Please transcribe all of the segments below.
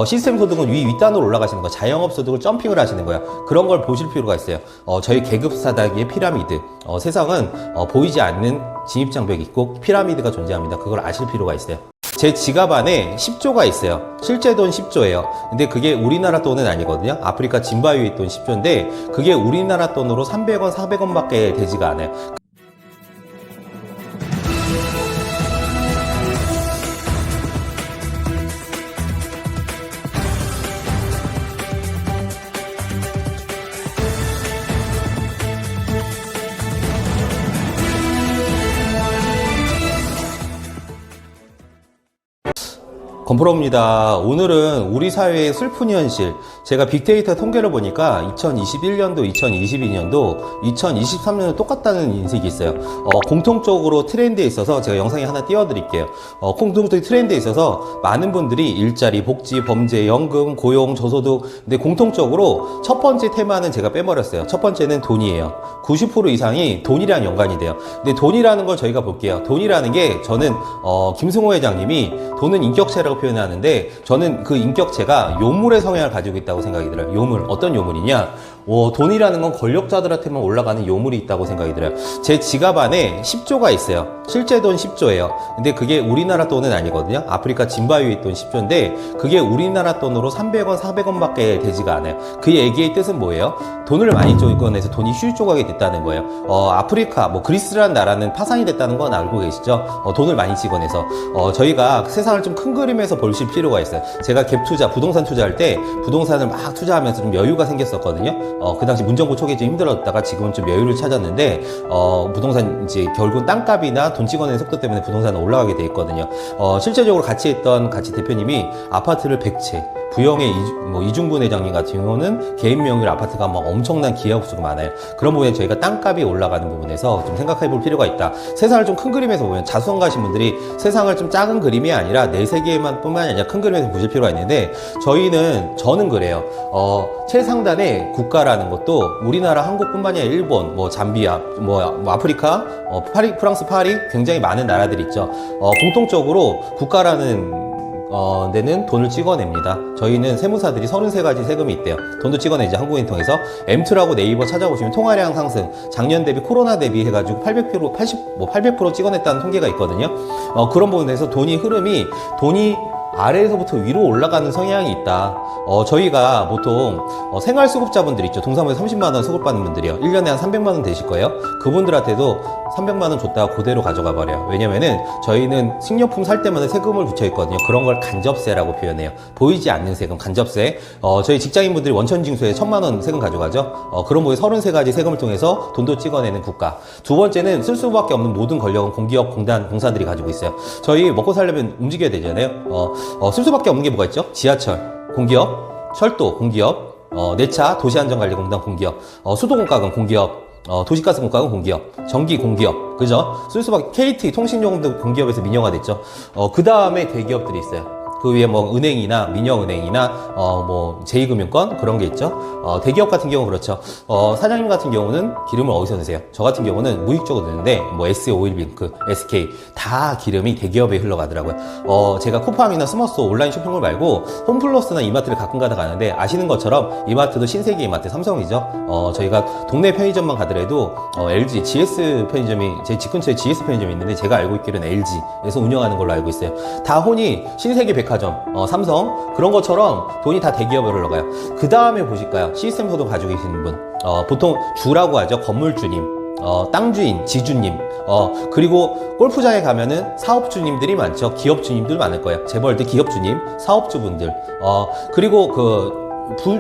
시스템 소득은 윗단으로 올라가시는 거야. 자영업 소득을 점핑을 하시는 거야. 그런 걸 보실 필요가 있어요. 저희 계급 사다기의 피라미드. 세상은 보이지 않는 진입장벽이 있고 피라미드가 존재합니다. 그걸 아실 필요가 있어요. 제 지갑 안에 10조가 있어요. 실제 돈 10조예요. 근데 그게 우리나라 돈은 아니거든요. 아프리카 짐바브웨 돈 10조인데 그게 우리나라 돈으로 300원, 400원밖에 되지가 않아요. 건프로입니다. 오늘은 우리 사회의 슬픈 현실, 제가 빅데이터 통계를 보니까 2021년도, 2022년도, 2023년도 똑같다는 인식이 있어요. 공통적으로 트렌드에 있어서 제가 영상에 하나 띄워드릴게요. 공통적인 트렌드에 있어서 많은 분들이 일자리, 복지, 범죄, 연금, 고용, 저소득, 근데 공통적으로 첫 번째 테마는 제가 빼버렸어요. 첫 번째는 돈이에요. 90% 이상이 돈이랑 연관이 돼요. 근데 돈이라는 걸 저희가 볼게요. 돈이라는 게 저는 김승호 회장님이 돈은 인격체라고 표현하는데 저는 그 인격체가 요물의 성향을 가지고 있다고 생각이 들어요. 요물. 어떤 요물이냐? 돈이라는 건 권력자들한테만 올라가는 요물이 있다고 생각이 들어요. 제 지갑 안에 10조가 있어요. 실제 돈 10조예요. 근데 그게 우리나라 돈은 아니거든요. 아프리카 짐바브웨 돈 10조인데 그게 우리나라 돈으로 300원, 400원밖에 되지가 않아요. 그 얘기의 뜻은 뭐예요? 돈을 많이 쪼개내서 돈이 휴지 조각이 됐다는 거예요. 아프리카, 그리스라는 나라는 파산이 됐다는 건 알고 계시죠? 돈을 많이 찍어내서. 저희가 세상을 좀 큰 그림에서 보실 필요가 있어요. 제가 갭 투자, 부동산 투자할 때 부동산을 막 투자하면서 좀 여유가 생겼었거든요. 그 당시 문정부 초기에 좀 힘들었다가 지금은 좀 여유를 찾았는데, 부동산 이제 결국은 땅값이나 돈 찍어내는 속도 때문에 부동산은 올라가게 돼 있거든요. 실제적으로 같이 했던 대표님이 아파트를 100채, 부영의 이중분 회장님 같은 경우는 개인 명의로 아파트가 엄청난 기하급 수가 많아요. 그런 부분에 저희가 땅값이 올라가는 부분에서 좀 생각해 볼 필요가 있다. 세상을 좀 큰 그림에서 보면 자수성 가신 분들이 세상을 좀 작은 그림이 아니라 내 세계만 뿐만 아니라 큰 그림에서 보실 필요가 있는데 저는 그래요. 최상단의 국가라는 것도 우리나라 한국뿐만이 아니라 일본, 잠비아, 아프리카, 프랑스 파리 굉장히 많은 나라들이 있죠. 공통적으로 국가라는 데는 돈을 찍어냅니다. 저희는 세무사들이 33가지 세금이 있대요. 돈도 찍어내죠. 한국인 통해서. M2라고 네이버 찾아보시면 통화량 상승, 작년 대비 코로나 대비 해가지고 800% 찍어냈다는 통계가 있거든요. 그런 부분에서 돈이 아래에서부터 위로 올라가는 성향이 있다. 저희가 보통 생활수급자분들 있죠. 동사무소 30만원 수급받는 분들이요. 1년에 한 300만원 되실 거예요. 그분들한테도 300만원 줬다가 그대로 가져가 버려요. 왜냐면은 저희는 식료품 살 때마다 세금을 붙여 있거든요. 그런 걸 간접세라고 표현해요. 보이지 않는 세금, 간접세. 저희 직장인분들이 원천징수에 1000만원 세금 가져가죠. 그런 부분에 33가지 세금을 통해서 돈도 찍어내는 국가. 두 번째는 쓸 수밖에 없는 모든 권력은 공기업, 공사들이 가지고 있어요. 저희 먹고 살려면 움직여야 되잖아요. 쓸 수밖에 없는 게 뭐가 있죠? 지하철, 공기업, 철도, 공기업, 내차, 도시안전관리공단, 공기업, 수도공과금, 공기업, 도시가스공과금, 공기업, 전기, 공기업, 그죠? 쓸 수밖에, KT, 통신요금도 공기업에서 민영화됐죠. 그 다음에 대기업들이 있어요. 그 위에 은행이나 민영은행이나 제2금융권 그런 게 있죠. 대기업 같은 경우 그렇죠. 사장님 같은 경우는 기름을 어디서 드세요? 저 같은 경우는 무익적으로 드는데 S 오일링크, SK 다 기름이 대기업에 흘러가더라고요. 제가 쿠팡이나 스머스 온라인 쇼핑몰 말고 홈플러스나 이마트를 가끔가다 가는데 아시는 것처럼 이마트도 신세계 이마트 삼성이죠. 저희가 동네 편의점만 가더라도 LG, GS 편의점이 제 집 근처에 GS 편의점이 있는데 제가 알고 있기로는 LG에서 운영하는 걸로 알고 있어요. 다 혼이 신세계 백화점, 삼성 그런 것처럼 돈이 다 대기업으로 흘러가요. 그 다음에 보실까요? 시스템 소득 가지고 계시는 분, 보통 주라고 하죠. 건물주님, 땅주인, 지주님, 그리고 골프장에 가면은 사업주님들이 많죠. 기업주님들 많을 거예요. 재벌들, 기업주님, 사업주분들, 그리고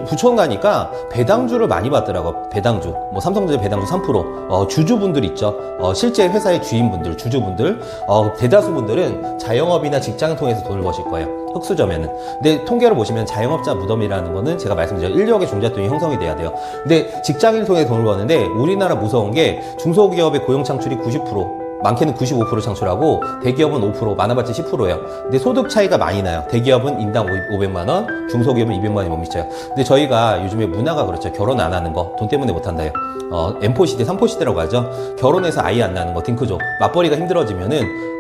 부촌 가니까 배당주를 많이 받더라고요. 배당주. 삼성전자 배당주 3%. 주주분들 있죠. 실제 회사의 주인분들, 주주분들. 대다수분들은 자영업이나 직장을 통해서 돈을 버실 거예요. 흑수저면은. 근데 통계를 보시면 자영업자 무덤이라는 거는 제가 말씀드린 인력의 종잣돈이 형성이 돼야 돼요. 근데 직장인을 통해 돈을 버는데 우리나라 무서운 게 중소기업의 고용 창출이 90%. 많게는 95% 창출하고 대기업은 5%, 많아봤자 10%예요. 근데 소득 차이가 많이 나요. 대기업은 인당 500만 원, 중소기업은 200만 원이 못 미쳐요. 근데 저희가 요즘에 문화가 그렇죠. 결혼 안 하는 거, 돈 때문에 못 한다요. M4 시대, 3포 시대라고 하죠. 결혼해서 아이 안 낳는 거, 딩크족. 맞벌이가 힘들어지면은,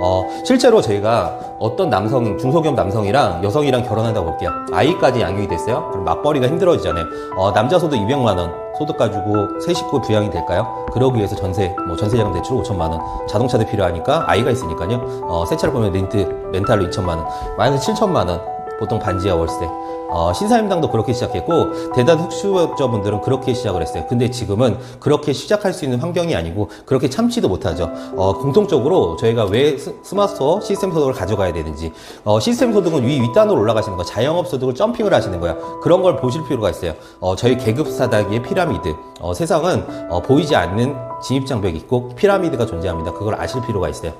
실제로 저희가 어떤 남성, 중소기업 남성이랑 여성이랑 결혼한다고 볼게요. 아이까지 양육이 됐어요. 그럼 맞벌이가 힘들어지잖아요. 남자 소득 200만 원, 소득 가지고 세 식구 부양이 될까요? 그러기 위해서 전세자금 대출 5천만 원, 자동차도 필요하니까 아이가 있으니까요. 새 차를 보면 렌탈로 2천만 원, 마이너스 7천만 원, 보통 반지하 월세. 신사임당도 그렇게 시작했고 대단 흑수저분들은 그렇게 시작을 했어요. 근데 지금은 그렇게 시작할 수 있는 환경이 아니고 그렇게 참지도 못하죠. 공통적으로 저희가 왜 스마트스토어 시스템 소득을 가져가야 되는지, 시스템 소득은 윗단으로 올라가시는 거, 자영업 소득을 점핑을 하시는 거야. 그런 걸 보실 필요가 있어요. 저희 계급 사다기의 피라미드. 세상은 보이지 않는 진입장벽이 있고 피라미드가 존재합니다. 그걸 아실 필요가 있어요.